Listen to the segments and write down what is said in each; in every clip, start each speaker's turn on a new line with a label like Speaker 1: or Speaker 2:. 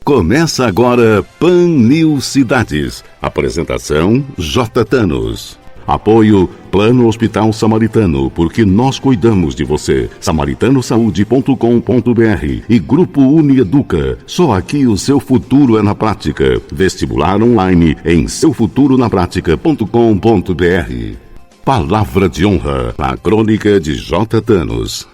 Speaker 1: Começa agora Pan News Cidades. Apresentação J. Thanos. Apoio Plano Hospital Samaritano, porque nós cuidamos de você. samaritanosaúde.com.br e Grupo Unieduca. Só aqui o seu futuro é na prática. Vestibular online em seufuturonapratica.com.br. Palavra de honra, a crônica de J. Thanos.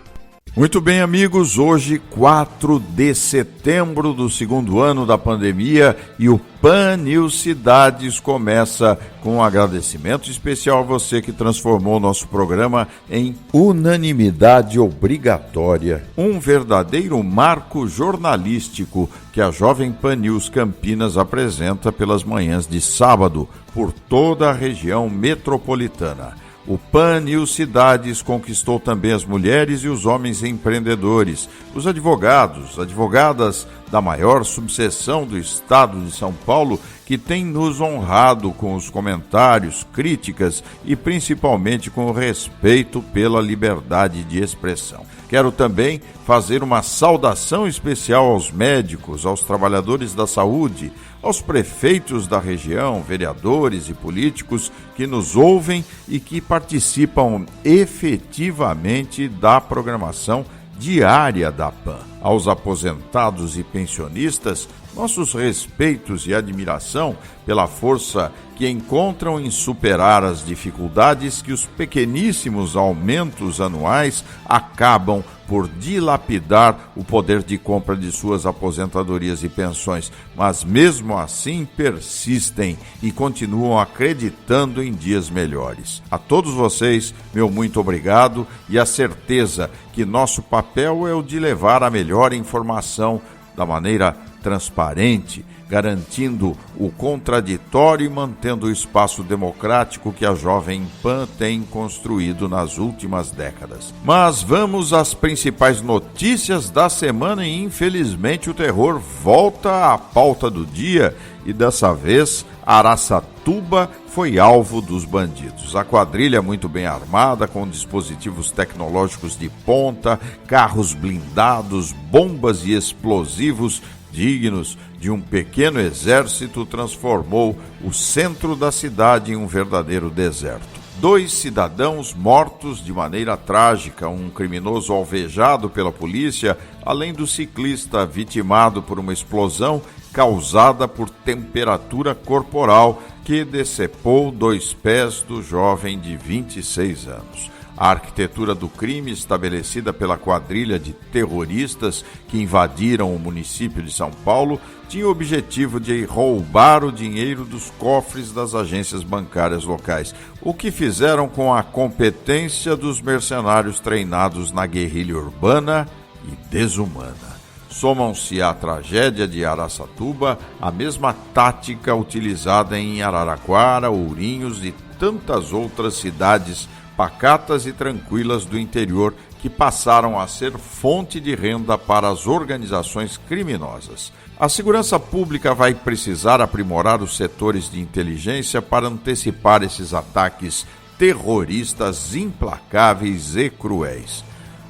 Speaker 2: Muito bem, amigos, hoje 4 de setembro do segundo ano da pandemia e o Pan News Cidades começa com um agradecimento especial a você que transformou nosso programa em unanimidade obrigatória. Um verdadeiro marco jornalístico que a Jovem Pan News Campinas apresenta pelas manhãs de sábado por toda a região metropolitana. O Pan News Cidades conquistou também as mulheres e os homens empreendedores, os advogados, advogadas da maior subseção do estado de São Paulo, que têm nos honrado com os comentários, críticas e principalmente com o respeito pela liberdade de expressão. Quero também fazer uma saudação especial aos médicos, aos trabalhadores da saúde, aos prefeitos da região, vereadores e políticos que nos ouvem e que participam efetivamente da programação diária da PAN. Aos aposentados e pensionistas, nossos respeitos e admiração pela força que encontram em superar as dificuldades que os pequeníssimos aumentos anuais acabam por dilapidar o poder de compra de suas aposentadorias e pensões, mas mesmo assim persistem e continuam acreditando em dias melhores. A todos vocês, meu muito obrigado e a certeza que nosso papel é o de levar a melhor informação da maneira transparente, garantindo o contraditório e mantendo o espaço democrático que a Jovem Pan tem construído nas últimas décadas. Mas vamos às principais notícias da semana e, infelizmente, o terror volta à pauta do dia e, dessa vez, Araçatuba foi alvo dos bandidos. A quadrilha muito bem armada, com dispositivos tecnológicos de ponta, carros blindados, bombas e explosivos dignos de um pequeno exército, transformou o centro da cidade em um verdadeiro deserto. 2 cidadãos mortos de maneira trágica, um criminoso alvejado pela polícia, além do ciclista vitimado por uma explosão causada por temperatura corporal que decepou 2 pés do jovem de 26 anos. A arquitetura do crime, estabelecida pela quadrilha de terroristas que invadiram o município de São Paulo, tinha o objetivo de roubar o dinheiro dos cofres das agências bancárias locais, o que fizeram com a competência dos mercenários treinados na guerrilha urbana e desumana. Somam-se à tragédia de Araçatuba a mesma tática utilizada em Araraquara, Ourinhos e tantas outras cidades pacatas e tranquilas do interior que passaram a ser fonte de renda para as organizações criminosas. A segurança pública vai precisar aprimorar os setores de inteligência para antecipar esses ataques terroristas implacáveis e cruéis.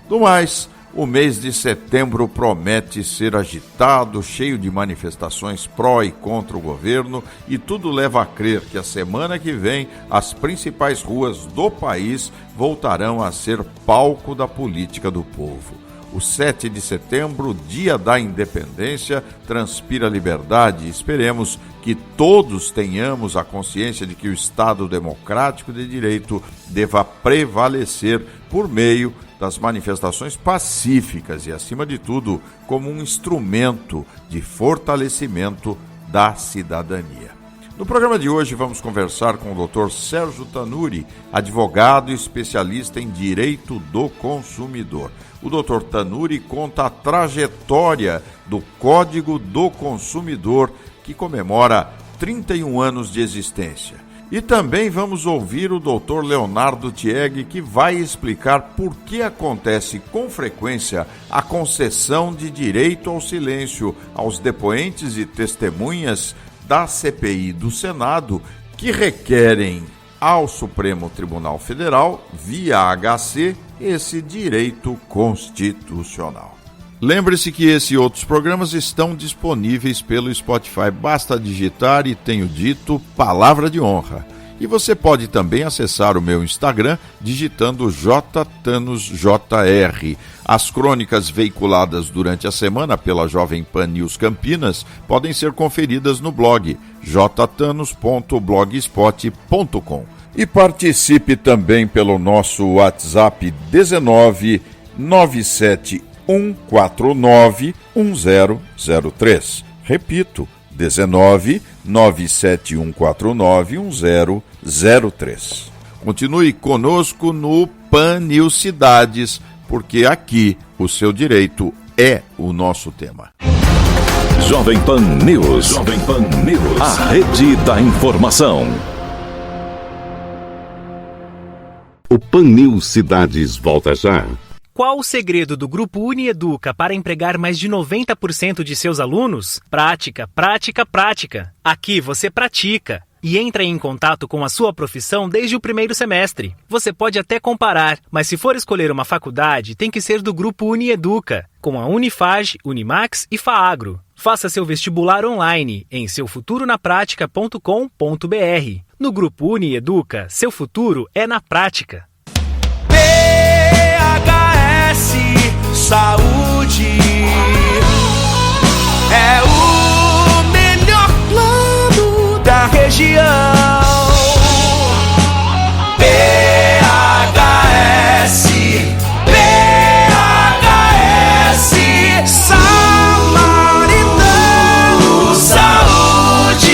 Speaker 2: Do mais, o mês de setembro promete ser agitado, cheio de manifestações pró e contra o governo, e tudo leva a crer que a semana que vem as principais ruas do país voltarão a ser palco da política do povo. O 7 de setembro, dia da independência, transpira liberdade e esperemos que todos tenhamos a consciência de que o Estado democrático de direito deva prevalecer por meio das manifestações pacíficas e, acima de tudo, como um instrumento de fortalecimento da cidadania. No programa de hoje vamos conversar com o Dr. Sérgio Tanuri, advogado e especialista em direito do consumidor. O Dr. Tanuri conta a trajetória do Código do Consumidor, que comemora 31 anos de existência. E também vamos ouvir o Dr. Leonardo Tieg, que vai explicar por que acontece com frequência a concessão de direito ao silêncio aos depoentes e testemunhas da CPI do Senado que requerem ao Supremo Tribunal Federal, via HC, esse direito constitucional. Lembre-se que esse e outros programas estão disponíveis pelo Spotify. Basta digitar e tenho dito Palavra de Honra. E você pode também acessar o meu Instagram digitando JTanosJR. As crônicas veiculadas durante a semana pela Jovem Pan News Campinas podem ser conferidas no blog jtanos.blogspot.com. E participe também pelo nosso WhatsApp 19 97149 1003. Repito, 19 97149 1003. Continue conosco no Pan News Cidades, porque aqui o seu direito é o nosso tema.
Speaker 3: Jovem Pan News. Jovem Pan News. A rede da informação.
Speaker 1: O Pan News Cidades volta já.
Speaker 4: Qual o segredo do Grupo Unieduca para empregar mais de 90% de seus alunos? Prática, prática, prática. Aqui você pratica e entra em contato com a sua profissão desde o primeiro semestre. Você pode até comparar, mas se for escolher uma faculdade, tem que ser do Grupo Unieduca, com a Unifage, Unimax e Faagro. Faça seu vestibular online em seufuturonapratica.com.br. No Grupo Unieduca, seu futuro é na prática.
Speaker 5: Saúde é o melhor plano da região. PHS, Samaritano, saúde,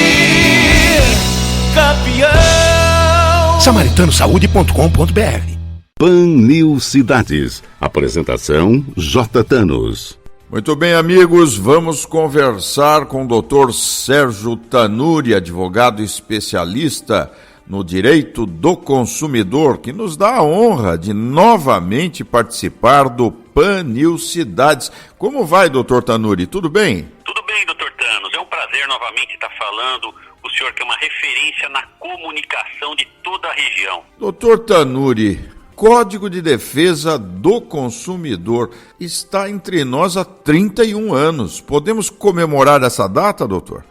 Speaker 5: campeão.
Speaker 6: SamaritanoSaude.com.br.
Speaker 1: Pan News Cidades. Apresentação J. Tanos.
Speaker 2: Muito bem, amigos, vamos conversar com o Dr. Sérgio Tanuri, advogado especialista no direito do consumidor, que nos dá a honra de novamente participar do Pan News Cidades. Como vai, Dr. Tanuri? Tudo bem?
Speaker 7: Tudo bem, Dr. Tanos. É um prazer novamente estar falando. O senhor que é uma referência na comunicação de toda a região.
Speaker 2: Dr. Tanuri, Código de Defesa do Consumidor está entre nós há 31 anos. Podemos comemorar essa data, doutor?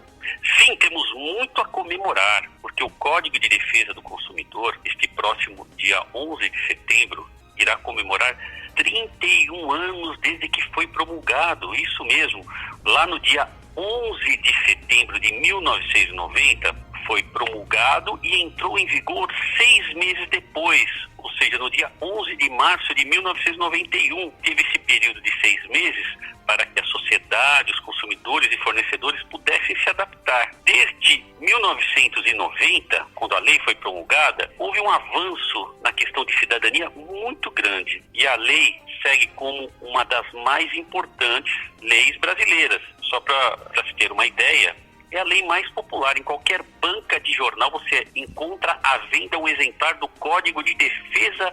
Speaker 7: Sim, temos muito a comemorar, porque o Código de Defesa do Consumidor, este próximo dia 11 de setembro, irá comemorar 31 anos desde que foi promulgado. Isso mesmo, lá no dia 11 de setembro de 1990, foi promulgado e entrou em vigor 6 meses depois, ou seja, no dia 11 de março de 1991. Teve esse período de 6 meses para que a sociedade, os consumidores e fornecedores pudessem se adaptar. Desde 1990, quando a lei foi promulgada, houve um avanço na questão de cidadania muito grande. E a lei segue como uma das mais importantes leis brasileiras. Só para se ter uma ideia, é a lei mais popular. Em qualquer banca de jornal você encontra à venda um exemplar do Código de Defesa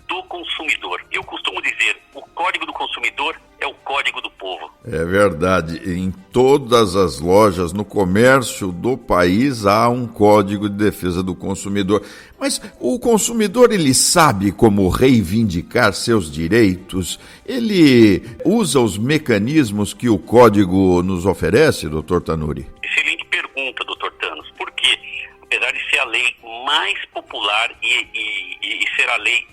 Speaker 7: do Consumidor. Eu costumo dizer, o Código do Consumidor é o Código do Povo.
Speaker 2: É verdade. Em todas as lojas, no comércio do país, há um Código de Defesa do Consumidor. Mas o consumidor, ele sabe como reivindicar seus direitos? Ele usa os mecanismos que o Código nos oferece, doutor Tanuri?
Speaker 7: Excelente pergunta, doutor Tanos. Por quê? Apesar de ser a lei mais popular e ser a lei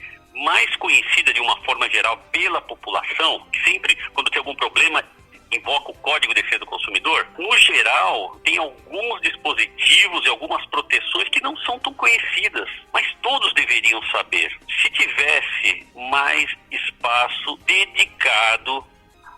Speaker 7: mais conhecida de uma forma geral pela população, que sempre, quando tem algum problema, invoca o Código de Defesa do Consumidor, no geral, tem alguns dispositivos e algumas proteções que não são tão conhecidas, mas todos deveriam saber. Se tivesse mais espaço dedicado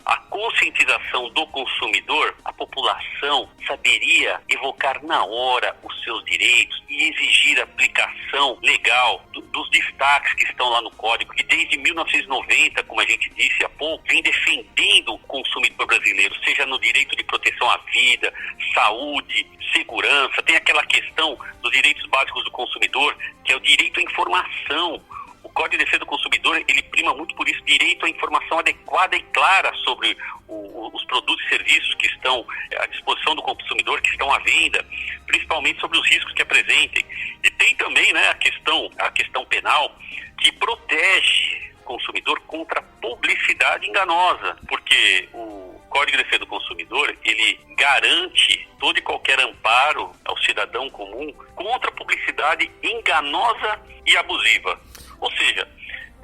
Speaker 7: à conscientização do consumidor, a população saberia evocar na hora os seus direitos e exigir a aplicação legal dos destaques que estão lá no Código, que desde 1990, como a gente disse há pouco, vem defendendo o consumidor brasileiro, seja no direito de proteção à vida, saúde, segurança. Tem aquela questão dos direitos básicos do consumidor, que é o direito à informação. O Código de Defesa do Consumidor, ele prima muito por isso, direito à informação adequada e clara sobre os produtos e serviços que estão à disposição do consumidor, que estão à venda, principalmente sobre os riscos que apresentem. E tem também, né, a questão penal, que protege o consumidor contra publicidade enganosa, porque porque o Código de Defesa do Consumidor, ele garante todo e qualquer amparo ao cidadão comum contra a publicidade enganosa e abusiva. Ou seja,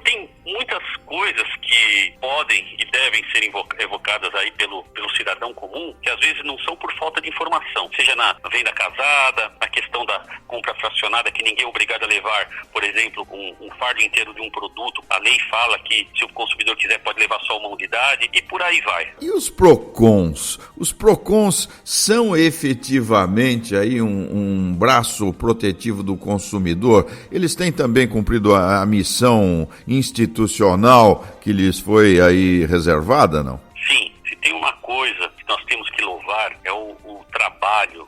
Speaker 7: tem muitas coisas que podem e devem ser evocadas aí pelo cidadão comum, que às vezes não são por falta de informação, seja na venda casada, na questão da compra fracionada, que ninguém é obrigado a levar, por exemplo, um fardo inteiro de um produto. A lei fala que se o consumidor quiser pode levar só uma unidade e por aí vai.
Speaker 2: E os PROCONs? Os PROCONs são efetivamente aí um braço protetivo do consumidor? Eles têm também cumprido a missão institucional que lhes foi aí reservada, não?
Speaker 7: Sim, se tem uma coisa que nós temos que louvar é o trabalho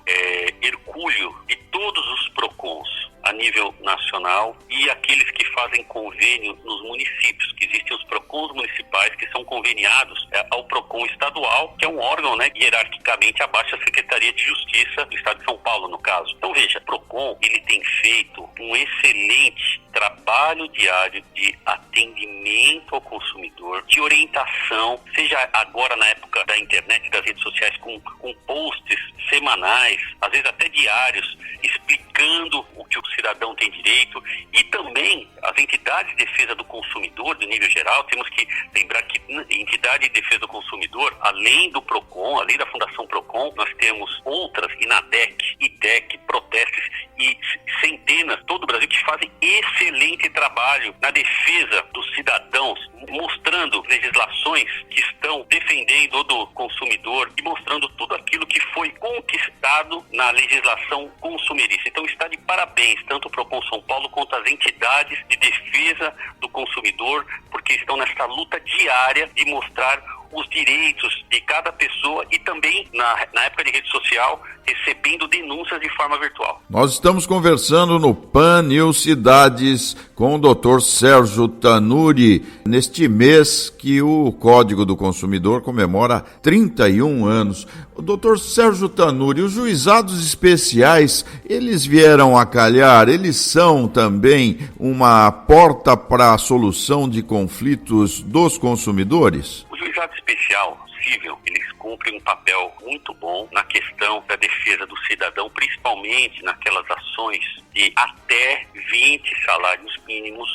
Speaker 7: hercúleo de todos os PROCONs a nível nacional e aqueles que fazem convênio nos municípios, que existem os PROCONs municipais que são conveniados ao PROCON estadual, que é um órgão, né, hierarquicamente abaixo da Secretaria de Justiça do Estado de São Paulo, no caso. Então veja, o PROCON, ele tem feito um excelente trabalho diário de atendimento ao consumidor, de orientação, seja agora na época da internet, das redes sociais, com posts semanais, às vezes até diários, explicando o que o cidadão tem direito, e também as entidades de defesa do consumidor, do nível geral. Temos que lembrar que entidade de defesa do consumidor, além do PROCON, além da Fundação PROCON, nós temos outras, INADEC, IDEC, Protestes e centenas, todo o Brasil, que fazem excelente trabalho na defesa dos cidadãos, mostrando legislações que estão defendendo do consumidor e mostrando tudo aquilo que foi conquistado na legislação consumerista. Então está de parabéns tanto o PROCON São Paulo quanto as entidades de defesa do consumidor, porque estão nessa luta diária de mostrar os direitos de cada pessoa e também, na época de rede social, recebendo denúncias de forma virtual.
Speaker 2: Nós estamos conversando no PAN News Cidades com o Dr. Sérgio Tanuri, neste mês que o Código do Consumidor comemora 31 anos. O Dr. Sérgio Tanuri, os juizados especiais, eles vieram a calhar, eles são também uma porta para a solução de conflitos dos consumidores?
Speaker 7: O juizado especial civil, eles cumprem um papel muito bom na questão da defesa do cidadão, principalmente naquelas ações de até 20 salários mínimos,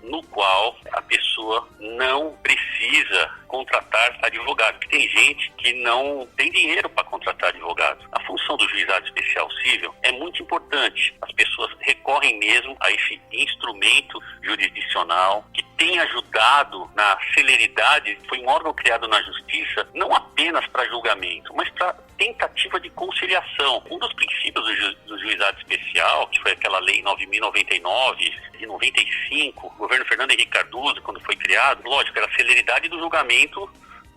Speaker 7: no qual a pessoa não precisa contratar advogado. Tem gente que não tem dinheiro para contratar advogado. A função do juizado especial civil é muito importante. As pessoas recorrem mesmo a esse instrumento jurisdicional que tem ajudado na celeridade. Foi um órgão criado na justiça não apenas para julgamento, mas para tentativa de conciliação. Um dos princípios do juizado especial, que foi aquela lei 9.099 de 95, o governo Fernando Henrique Cardoso, quando foi criado, lógico, era a celeridade do julgamento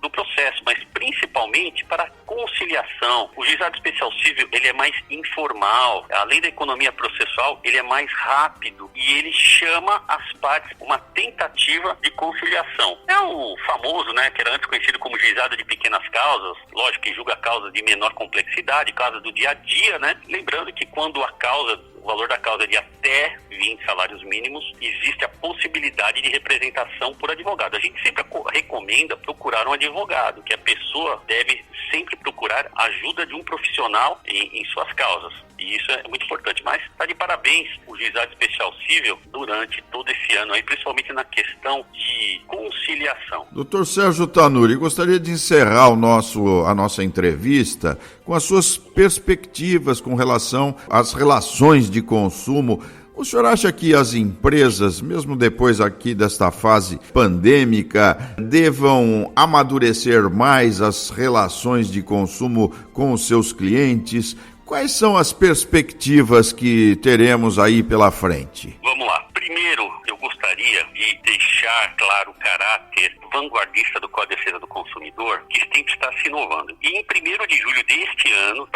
Speaker 7: do processo, mas principalmente para a conciliação. O juizado especial civil, ele é mais informal, além da economia processual, ele é mais rápido e ele chama as partes uma tentativa de conciliação. É o famoso, né, que era antes conhecido como juizado de pequenas causas, lógico que julga causas de menor complexidade, causas do dia a dia, né? Lembrando que quando o valor da causa é de até 20 salários mínimos, existe a possibilidade de representação por advogado. A gente sempre recomenda procurar um advogado, que a pessoa deve sempre procurar a ajuda de um profissional em suas causas. E isso é muito importante. Mas está de parabéns o juizado especial civil durante todo esse ano, aí, principalmente na questão de conciliação.
Speaker 2: Dr. Sérgio Tanuri, gostaria de encerrar a nossa entrevista com as suas perspectivas com relação às relações de consumo. O senhor acha que as empresas, mesmo depois aqui desta fase pandêmica, devam amadurecer mais as relações de consumo com os seus clientes? Quais são as perspectivas que teremos aí pela frente?
Speaker 7: Vamos lá. Primeiro, eu gostaria de deixar claro o caráter vanguardista do Código de Defesa do Consumidor, que sempre está se inovando. E em 1º de julho deste ano,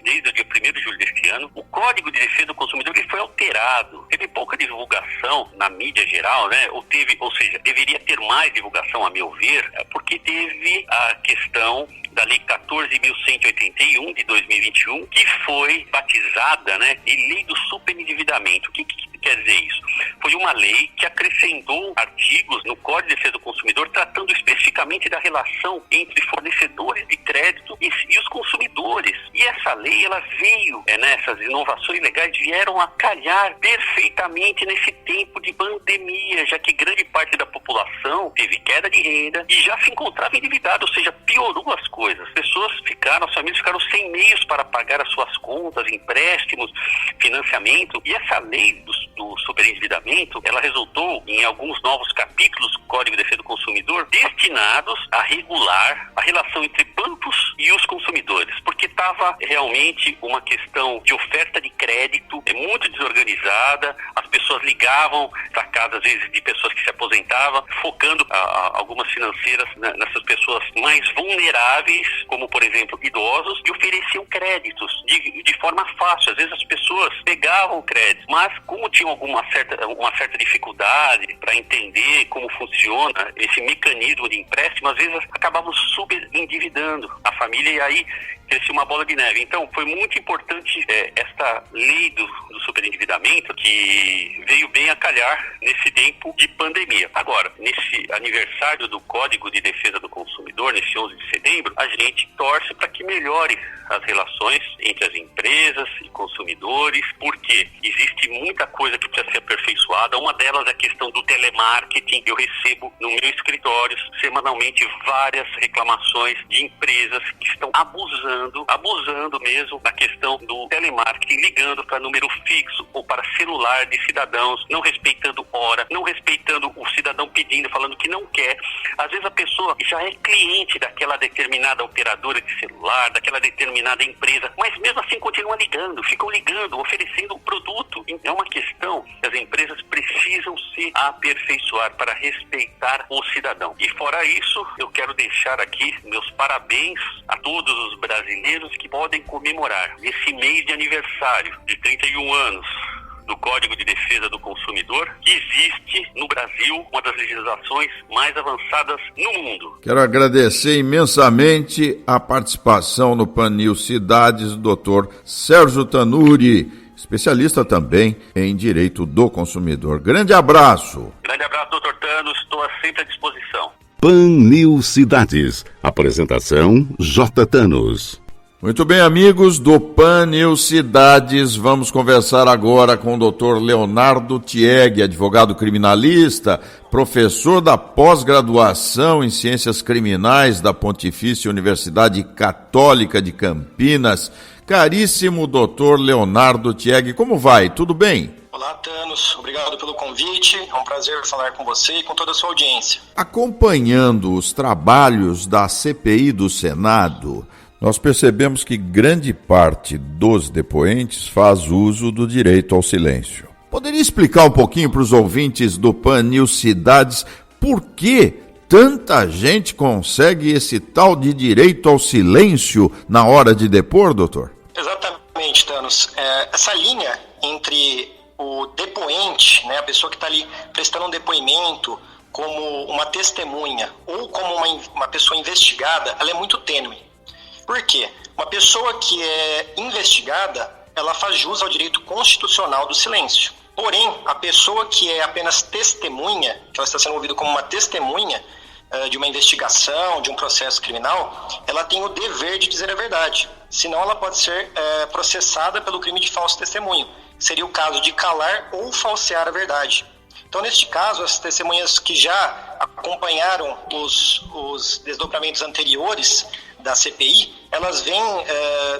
Speaker 7: desde o dia 1º de julho deste ano, o Código de Defesa do Consumidor ele foi alterado. Teve pouca divulgação na mídia geral, né? Ou seja, deveria ter mais divulgação, a meu ver, porque teve a questão da Lei 14.181 de 2021, que foi batizada, né, de Lei do Superendividamento. O que quer dizer isso? Foi uma lei que acrescentou artigos no Código de Defesa do Consumidor tratando especificamente da relação entre fornecedores de crédito e os consumidores. E essa lei, ela veio, essas inovações legais vieram a calhar perfeitamente nesse tempo de pandemia, já que grande parte da população teve queda de renda e já se encontrava endividada, ou seja, piorou as coisas. As famílias ficaram sem meios para pagar as suas contas, empréstimos, financiamento. E essa lei do superendividamento, ela resultou em alguns novos capítulos do Código de Defesa do Consumidor destinados a regular a relação entre bancos e os consumidores, porque estava realmente uma questão de oferta de crédito muito desorganizada. As pessoas ligavam para casa, às vezes, de pessoas que se aposentavam, focando algumas financeiras nessas pessoas mais vulneráveis, como, por exemplo, idosos, e ofereciam créditos de forma fácil. Às vezes as pessoas pegavam crédito, mas como tinham uma certa dificuldade para entender como funciona esse mecanismo de empréstimo, às vezes acabavam super endividando a família e aí crescia uma bola de neve. Então foi muito importante esta lei do superendividamento, que veio bem a calhar nesse tempo de pandemia. Agora, nesse aniversário do Código de Defesa do Consumidor, nesse 11 de setembro, a gente torce para que melhore as relações entre as empresas e consumidores, porque existe muita coisa que precisa ser aperfeiçoada. Uma delas é a questão do telemarketing. Eu recebo no meu escritório semanalmente várias reclamações de empresas que estão abusando mesmo da questão do telemarketing, ligando para número fixo ou para celular de cidadãos, não respeitando hora, não respeitando o cidadão pedindo, falando que não quer. Às vezes a pessoa já é cliente daquela determinada operadora de celular, daquela determinada empresa, mas mesmo assim continua ligando, ficam ligando, oferecendo o produto. É uma questão que as empresas precisam se aperfeiçoar para respeitar o cidadão. E fora isso, eu quero deixar aqui meus parabéns a todos os brasileiros que podem comemorar esse mês de aniversário de 31 anos do Código de Defesa do Consumidor, que existe no Brasil, uma das legislações mais avançadas no mundo.
Speaker 2: Quero agradecer imensamente a participação no Pan News Cidades do Dr. Sérgio Tanuri, especialista também em direito do consumidor. Grande abraço.
Speaker 7: Grande abraço, doutor Thanos, estou sempre à disposição.
Speaker 1: Pan News Cidades. Apresentação J. Thanos.
Speaker 2: Muito bem, amigos do Pan News Cidades, vamos conversar agora com o Dr. Leonardo Tieg, advogado criminalista, professor da pós-graduação em Ciências Criminais da Pontifícia Universidade Católica de Campinas. Caríssimo Dr. Leonardo Tieg, como vai? Tudo bem?
Speaker 8: Olá, Thanos. Obrigado pelo convite. É um prazer falar com você e com toda a sua audiência.
Speaker 2: Acompanhando os trabalhos da CPI do Senado, nós percebemos que grande parte dos depoentes faz uso do direito ao silêncio. Poderia explicar um pouquinho para os ouvintes do Pan News Cidades por que tanta gente consegue esse tal de direito ao silêncio na hora de depor, doutor?
Speaker 8: Exatamente, Thanos. Essa linha entre o depoente, a pessoa que está ali prestando um depoimento como uma testemunha ou como uma pessoa investigada, ela é muito tênue. Por quê? Uma pessoa que é investigada, ela faz jus ao direito constitucional do silêncio. Porém, a pessoa que é apenas testemunha, que ela está sendo ouvida como uma testemunha de uma investigação, de um processo criminal, ela tem o dever de dizer a verdade. Senão ela pode ser processada pelo crime de falso testemunho. Seria o caso de calar ou falsear a verdade. Então, neste caso, as testemunhas que já acompanharam os desdobramentos anteriores da CPI, elas vêm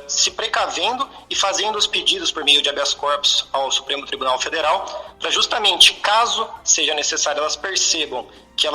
Speaker 8: se precavendo e fazendo os pedidos por meio de habeas corpus ao Supremo Tribunal Federal, para justamente, caso seja necessário, elas percebam que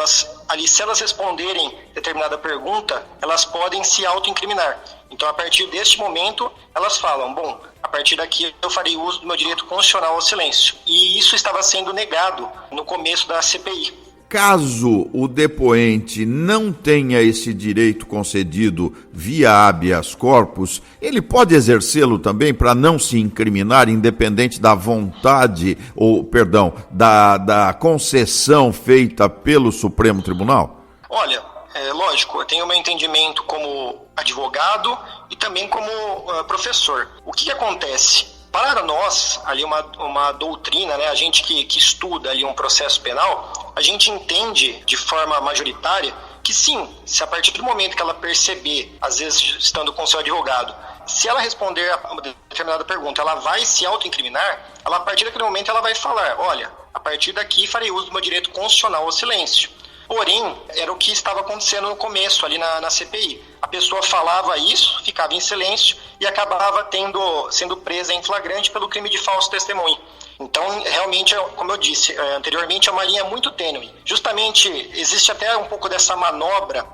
Speaker 8: se elas responderem determinada pergunta, elas podem se autoincriminar. Então, a partir deste momento, elas falam, bom, a partir daqui eu farei uso do meu direito constitucional ao silêncio. E isso estava sendo negado no começo da CPI.
Speaker 2: Caso o depoente não tenha esse direito concedido via habeas corpus, ele pode exercê-lo também para não se incriminar, independente da vontade, da concessão feita pelo Supremo Tribunal?
Speaker 8: Olha, lógico, eu tenho o meu entendimento como advogado e também como professor. O que acontece? Para nós, ali uma doutrina, né, a gente que estuda ali um processo penal, a gente entende de forma majoritária que sim, se a partir do momento que ela perceber, às vezes estando com seu advogado, se ela responder a uma determinada pergunta, ela vai se autoincriminar, ela, a partir daquele momento ela vai falar, olha, a partir daqui farei uso do meu direito constitucional ao silêncio. Porém, era o que estava acontecendo no começo, ali na CPI. A pessoa falava isso, ficava em silêncio e acabava sendo presa em flagrante pelo crime de falso testemunho. Então, realmente, como eu disse anteriormente, é uma linha muito tênue. Justamente, existe até um pouco dessa manobra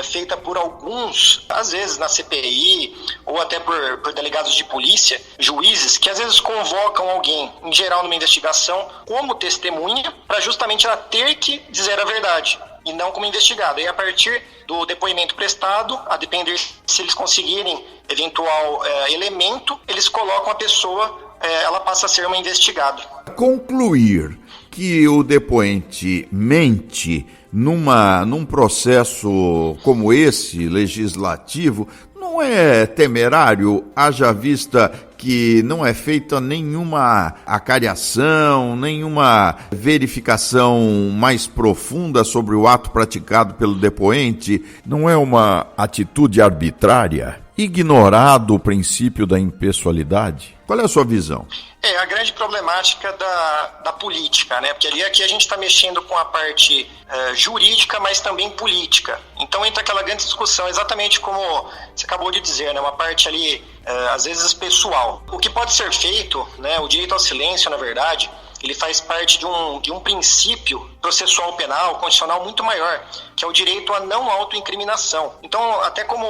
Speaker 8: feita por alguns, às vezes na CPI, ou até por delegados de polícia, juízes, que às vezes convocam alguém, em geral numa investigação, como testemunha, para justamente ela ter que dizer a verdade, e não como investigada. E a partir do depoimento prestado, a depender se eles conseguirem eventual elemento, eles colocam a pessoa, ela passa a ser uma investigada.
Speaker 2: Concluir que o depoente mente num processo como esse, legislativo, não é temerário, haja vista que não é feita nenhuma acariação, nenhuma verificação mais profunda sobre o ato praticado pelo depoente? Não é uma atitude arbitrária? Ignorado o princípio da impessoalidade? Qual é a sua visão?
Speaker 8: A grande problemática da política, né? Porque aqui a gente está mexendo com a parte jurídica, mas também política. Então entra aquela grande discussão, exatamente como você acabou de dizer, né? Uma parte ali, às vezes, pessoal. O que pode ser feito, né? O direito ao silêncio, na verdade, ele faz parte de um princípio processual penal, constitucional muito maior, que é o direito à não autoincriminação. Então, até como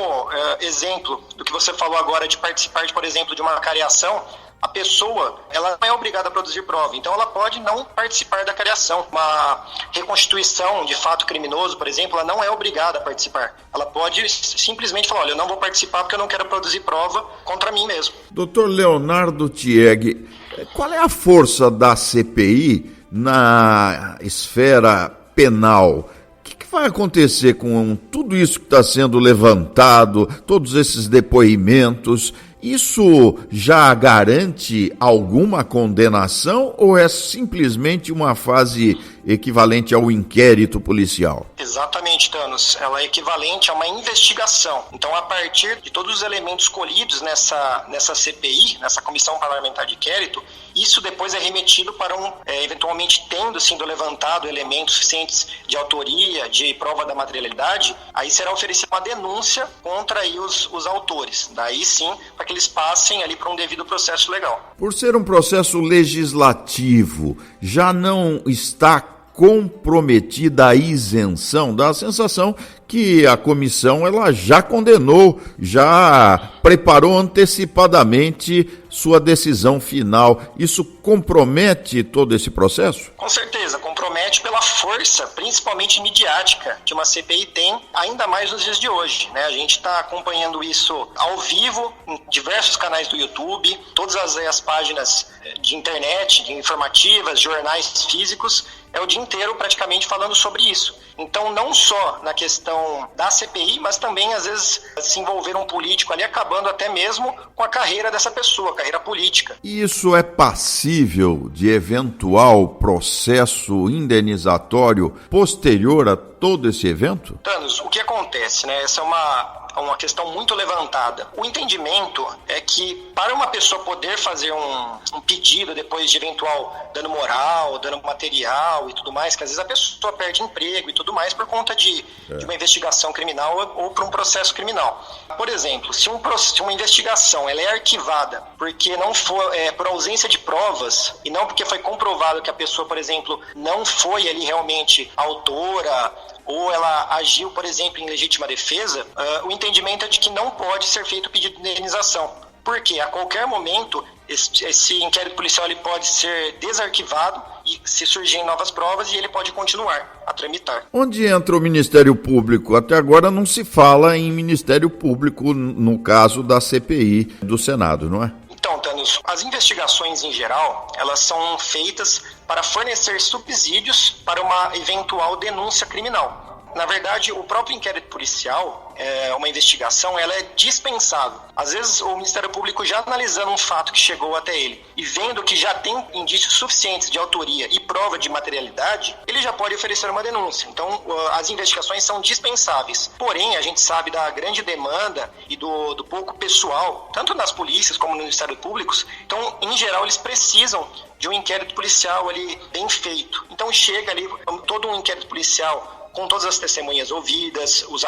Speaker 8: exemplo do que você falou agora de participar, por exemplo, de uma acariação, a pessoa, ela não é obrigada a produzir prova, então ela pode não participar da acariação. Uma reconstituição de fato criminoso, por exemplo, ela não é obrigada a participar. Ela pode simplesmente falar, olha, eu não vou participar porque eu não quero produzir prova contra mim mesmo.
Speaker 2: Dr. Leonardo Tieg, qual é a força da CPI na esfera penal? O que vai acontecer com tudo isso que está sendo levantado, todos esses depoimentos? Isso já garante alguma condenação ou é simplesmente uma fase equivalente ao inquérito policial?
Speaker 8: Exatamente, Thanos. Ela é equivalente a uma investigação. Então, a partir de todos os elementos colhidos nessa CPI, nessa Comissão Parlamentar de Inquérito, isso depois é remetido para eventualmente tendo sido levantado elementos suficientes de autoria, de prova da materialidade, aí será oferecida uma denúncia contra aí os autores. Daí sim, para que eles passem ali para um devido processo legal.
Speaker 2: Por ser um processo legislativo, já não está comprometida a isenção? Dá a sensação que a comissão ela já condenou, já preparou antecipadamente sua decisão final. Isso compromete todo esse processo?
Speaker 8: Com certeza, compromete pela força, principalmente midiática, que uma CPI tem, ainda mais nos dias de hoje, né? A gente está acompanhando isso ao vivo, em diversos canais do YouTube, todas as páginas de internet, de informativas, jornais físicos, o dia inteiro praticamente falando sobre isso. Então, não só na questão da CPI, mas também, às vezes, se envolver um político ali, acabando até mesmo com a carreira dessa pessoa, a carreira política.
Speaker 2: Isso é passível de eventual processo indenizatório posterior a todo esse evento?
Speaker 8: Thanos, o que acontece, né? Essa é uma questão muito levantada. O entendimento é que para uma pessoa poder fazer um pedido depois de eventual dano moral, dano material e tudo mais, que às vezes a pessoa perde emprego e tudo mais por conta de uma investigação criminal ou por um processo criminal. Por exemplo, se uma investigação ela é arquivada porque não for por ausência de provas e não porque foi comprovado que a pessoa, por exemplo, não foi ali realmente autora ou ela agiu, por exemplo, em legítima defesa, o entendimento é de que não pode ser feito pedido de indenização. Porque a qualquer momento esse inquérito policial ele pode ser desarquivado e se surgirem novas provas e ele pode continuar a tramitar.
Speaker 2: Onde entra o Ministério Público? Até agora não se fala em Ministério Público no caso da CPI do Senado, não é?
Speaker 8: Então, Thanos, as investigações em geral, elas são feitas para fornecer subsídios para uma eventual denúncia criminal. Na verdade, o próprio inquérito policial, uma investigação, ela é dispensável. Às vezes o Ministério Público, já analisando um fato que chegou até ele e vendo que já tem indícios suficientes de autoria e prova de materialidade, ele já pode oferecer uma denúncia. Então, as investigações são dispensáveis. Porém, a gente sabe da grande demanda e do pouco pessoal, tanto nas polícias como no Ministério Público. Então, em geral, eles precisam de um inquérito policial ali bem feito. Então, chega ali todo um inquérito policial com todas as testemunhas ouvidas, os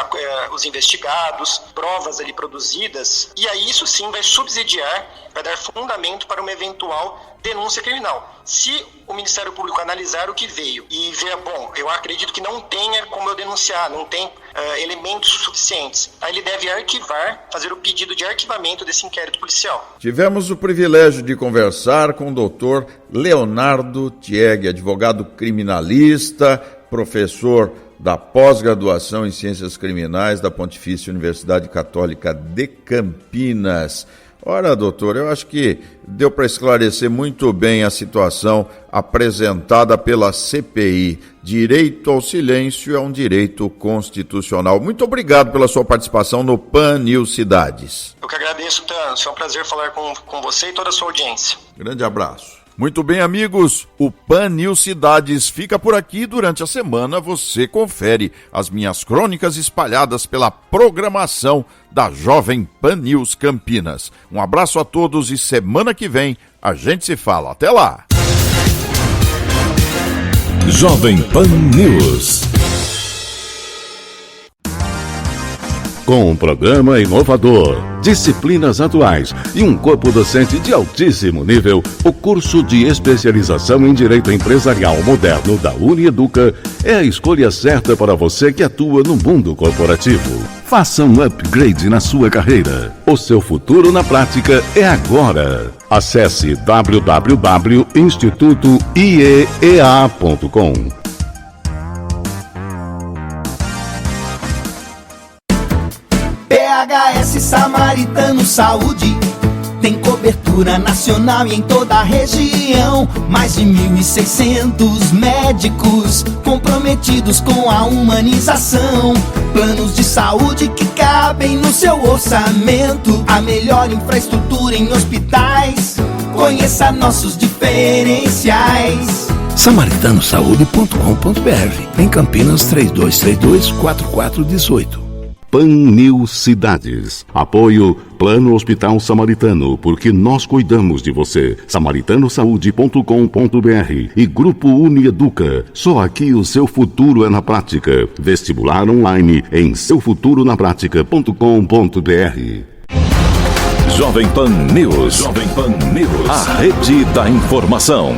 Speaker 8: investigados, provas ali produzidas, e aí isso sim vai subsidiar, vai dar fundamento para uma eventual denúncia criminal. Se o Ministério Público analisar o que veio e ver, eu acredito que não tenha como eu denunciar, não tem elementos suficientes, aí ele deve arquivar, fazer o pedido de arquivamento desse inquérito policial.
Speaker 2: Tivemos o privilégio de conversar com o doutor Leonardo Tieg, advogado criminalista, professor da pós-graduação em Ciências Criminais da Pontifícia Universidade Católica de Campinas. Ora, doutor, eu acho que deu para esclarecer muito bem a situação apresentada pela CPI. Direito ao silêncio é um direito constitucional. Muito obrigado pela sua participação no PAN News Cidades.
Speaker 8: Eu que agradeço, Thanos. Foi um prazer falar com você e toda a sua audiência.
Speaker 2: Grande abraço. Muito bem, amigos, o PAN News Cidades fica por aqui. Durante a semana você confere as minhas crônicas espalhadas pela programação da Jovem Pan News Campinas. Um abraço a todos e semana que vem a gente se fala. Até lá!
Speaker 3: Jovem Pan News.
Speaker 1: Com um programa inovador, disciplinas atuais e um corpo docente de altíssimo nível, o curso de especialização em Direito Empresarial Moderno da Unieduca é a escolha certa para você que atua no mundo corporativo. Faça um upgrade na sua carreira. O seu futuro na prática é agora. Acesse www.institutoiea.com.
Speaker 5: PHS Samaritano Saúde tem cobertura nacional e em toda a região. Mais de 1.600 médicos comprometidos com a humanização. Planos de saúde que cabem no seu orçamento. A melhor infraestrutura em hospitais. Conheça nossos diferenciais.
Speaker 6: SamaritanoSaude.com.br. Em Campinas, 3232-4418.
Speaker 1: PAN News Cidades. Apoio Plano Hospital Samaritano, porque nós cuidamos de você. SamaritanoSaude.com.br e Grupo Unieduca. Só aqui o seu futuro é na prática. Vestibular online em seufturonapratica.com.br.
Speaker 3: Jovem Pan News. Jovem Pan News. A rede da informação.